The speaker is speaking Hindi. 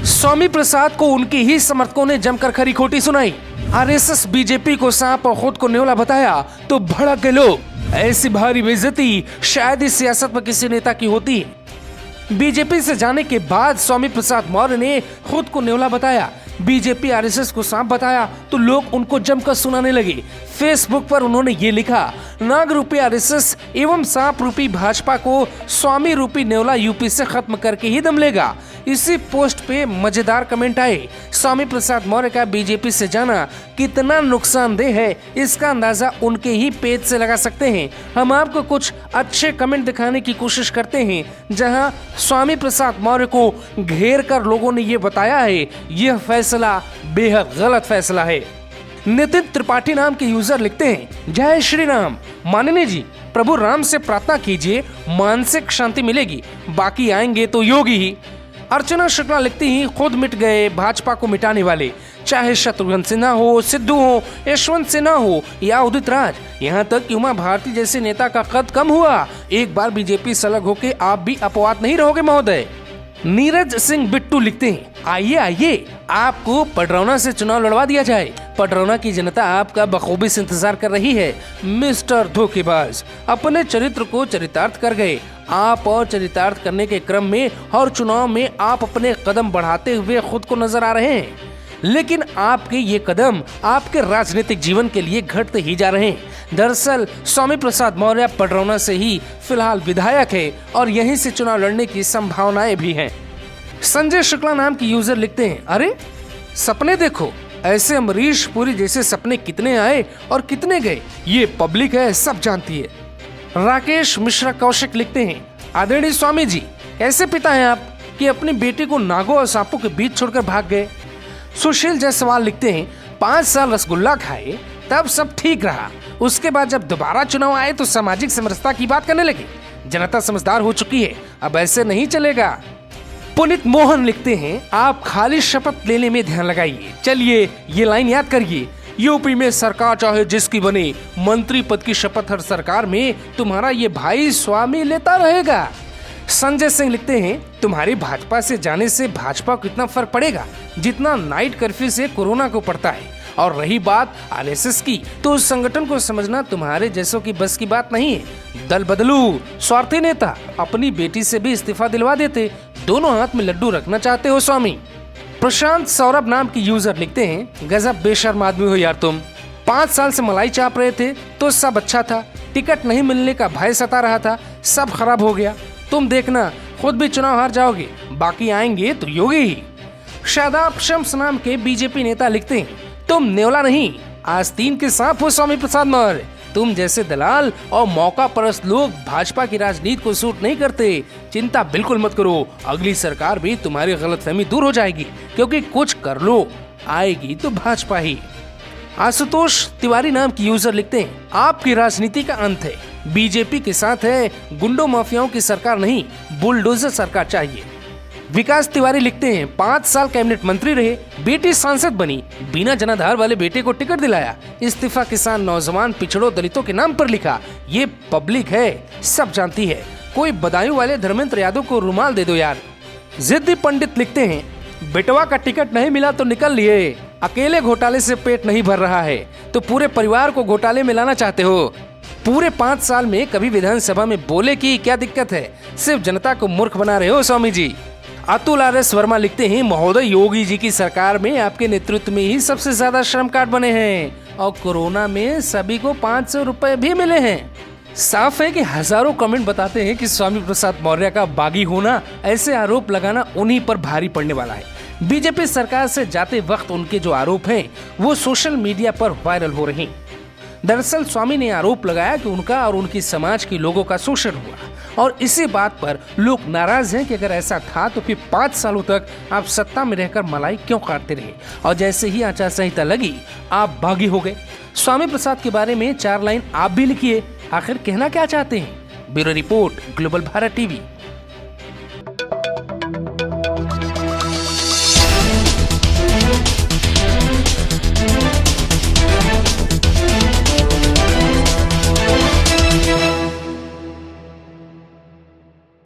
स्वामी प्रसाद को उनके ही समर्थकों ने जमकर खरी खोटी सुनाई। आरएसएस बीजेपी को सांप और खुद को न्योला बताया तो भड़क गए लोग। ऐसी भारी बेइज्जती शायद इस सियासत में किसी नेता की होती है। बीजेपी से जाने के बाद स्वामी प्रसाद मौर्य ने खुद को न्योला बताया, बीजेपी आरएसएस को सांप बताया तो लोग उनको जमकर सुनाने लगे। फेसबुक पर उन्होंने ये लिखा, नाग रूपी आरएसएस एवं सांप रूपी भाजपा को स्वामी रूपी न्योला यूपी से खत्म करके ही दम लेगा। इसी पोस्ट पे मजेदार कमेंट आए। स्वामी प्रसाद मौर्य का बीजेपी से जाना कितना नुकसानदेह है इसका अंदाजा उनके ही पेज से लगा सकते हैं। हम आपको कुछ अच्छे कमेंट दिखाने की कोशिश करते हैं जहां स्वामी प्रसाद मौर्य को घेर कर लोगों ने ये बताया है यह फैसला बेहद गलत फैसला है। नितिन त्रिपाठी नाम के यूजर लिखते हैं, जय श्री राम। माननीय जी, प्रभु राम से प्रार्थना कीजिए, मानसिक शांति मिलेगी, बाकी आएंगे तो योगी ही। अर्चना शुक्ला लिखती ही, खुद मिट गए भाजपा को मिटाने वाले, चाहे शत्रुघ्न सिन्हा हो, सिद्धू हो, यशवंत सिन्हा हो या उदित राज, यहाँ तक कि उमा भारती जैसे नेता का कद कम हुआ। एक बार बीजेपी से अलग होके आप भी अपवाद नहीं रहोगे महोदय। नीरज सिंह बिट्टू लिखते हैं, आइए आइए आपको पडरौना से चुनाव लड़वा दिया जाए। पडरौना की जनता आपका बखूबी से इंतजार कर रही है। मिस्टर धोखेबाज अपने चरित्र को चरितार्थ कर गए। आप और चरितार्थ करने के क्रम में हर चुनाव में आप अपने कदम बढ़ाते हुए खुद को नजर आ रहे हैं, लेकिन आपके ये कदम आपके राजनीतिक जीवन के लिए घटते ही जा रहे हैं। दरअसल स्वामी प्रसाद मौर्य पडरौना से ही फिलहाल विधायक है और यहीं से चुनाव लड़ने की संभावनाएं भी हैं। संजय शुक्ला नाम की यूजर लिखते हैं, अरे सपने देखो, ऐसे अमरीश पुरी जैसे सपने कितने आए और कितने गए ये पब्लिक है, सब जानती है। राकेश मिश्रा कौशिक लिखते हैं, आदरणीय स्वामी जी, कैसे पिता हैं आप कि अपनी बेटी को नागों और सांपों के बीच छोड़कर भाग गए। सुशील जायसवाल लिखते हैं, 5 साल रसगुल्ला खाए तब सब ठीक रहा, उसके बाद जब दोबारा चुनाव आए तो सामाजिक समरसता की बात करने लगे। जनता समझदार हो चुकी है, अब ऐसे नहीं चलेगा। पुनीत मोहन लिखते हैं, आप खाली शपथ लेने में ध्यान लगाइए। चलिए ये लाइन याद करिए, यूपी में सरकार चाहे जिसकी बने, मंत्री पद की शपथ हर सरकार में तुम्हारा ये भाई स्वामी लेता रहेगा। संजय सिंह लिखते हैं, तुम्हारी भाजपा से जाने से भाजपा को इतना फर्क पड़ेगा जितना नाइट कर्फ्यू से कोरोना को पड़ता है। और रही बात आरएसएस की, तो उस संगठन को समझना तुम्हारे जैसों की बस की बात नहीं है। दल बदलू, स्वार्थी नेता अपनी बेटी से भी इस्तीफा दिलवा देते, दोनों हाथ में लड्डू रखना चाहते हो स्वामी। प्रशांत सौरभ नाम की यूजर लिखते हैं, गजब बेशर्म आदमी हो यार तुम। 5 साल से मलाई चाप रहे थे तो सब अच्छा था, टिकट नहीं मिलने का भय सता रहा था, सब खराब हो गया। तुम देखना खुद भी चुनाव हार जाओगे, बाकी आएंगे तो योगी ही। शादाब शम्स नाम के बीजेपी नेता लिखते हैं, तुम न्योला नहीं, आस्तीन के सांप हो स्वामी प्रसाद मौर्य। तुम जैसे दलाल और मौका परस्त लोग भाजपा की राजनीति को सूट नहीं करते। चिंता बिल्कुल मत करो, अगली सरकार भी तुम्हारी गलतफहमी दूर हो जाएगी, क्योंकि कुछ कर लो, आएगी तो भाजपा ही। आशुतोष तिवारी नाम की यूजर लिखते हैं, आपकी राजनीति का अंत है, बीजेपी के साथ है, गुंडों माफियाओं की सरकार नहीं, बुलडोजर सरकार चाहिए। विकास तिवारी लिखते हैं, 5 साल कैबिनेट मंत्री रहे, बेटी सांसद बनी, बिना जनाधार वाले बेटे को टिकट दिलाया, इस्तीफा किसान, नौजवान, पिछड़ों, दलितों के नाम पर लिखा, ये पब्लिक है, सब जानती है। कोई बदायूं वाले धर्मेंद्र यादव को रुमाल दे दो यार। जिद्दी पंडित लिखते हैं, बेटवा का टिकट नहीं मिला तो निकल लिए, अकेले घोटाले से पेट नहीं भर रहा है तो पूरे परिवार को घोटाले में लाना चाहते हो। पूरे 5 साल में कभी विधानसभा में बोले की क्या दिक्कत है, सिर्फ जनता को मूर्ख बना रहे हो स्वामी जी। अतुल आर.एस. वर्मा लिखते हैं, महोदय योगी जी की सरकार में आपके नेतृत्व में ही सबसे ज्यादा श्रम कार्ड बने हैं और कोरोना में सभी को 500 रुपए भी मिले हैं। साफ है कि हजारों कमेंट बताते हैं कि स्वामी प्रसाद मौर्य का बागी होना, ऐसे आरोप लगाना उन्हीं पर भारी पड़ने वाला है। बीजेपी सरकार से जाते वक्त उनके जो आरोप हैं वो सोशल मीडिया पर वायरल हो रहे हैं। दरअसल स्वामी ने आरोप लगाया कि उनका और उनकी समाज के लोगों का शोषण हुआ और इसी बात पर लोग नाराज हैं कि अगर ऐसा था तो फिर 5 सालों तक आप सत्ता में रहकर मलाई क्यों काटते रहे और जैसे ही आचार संहिता लगी आप बागी हो गए। स्वामी प्रसाद के बारे में 4 लाइन आप भी लिखिए, आखिर कहना क्या चाहते हैं। Bureau report, global Bharat TV.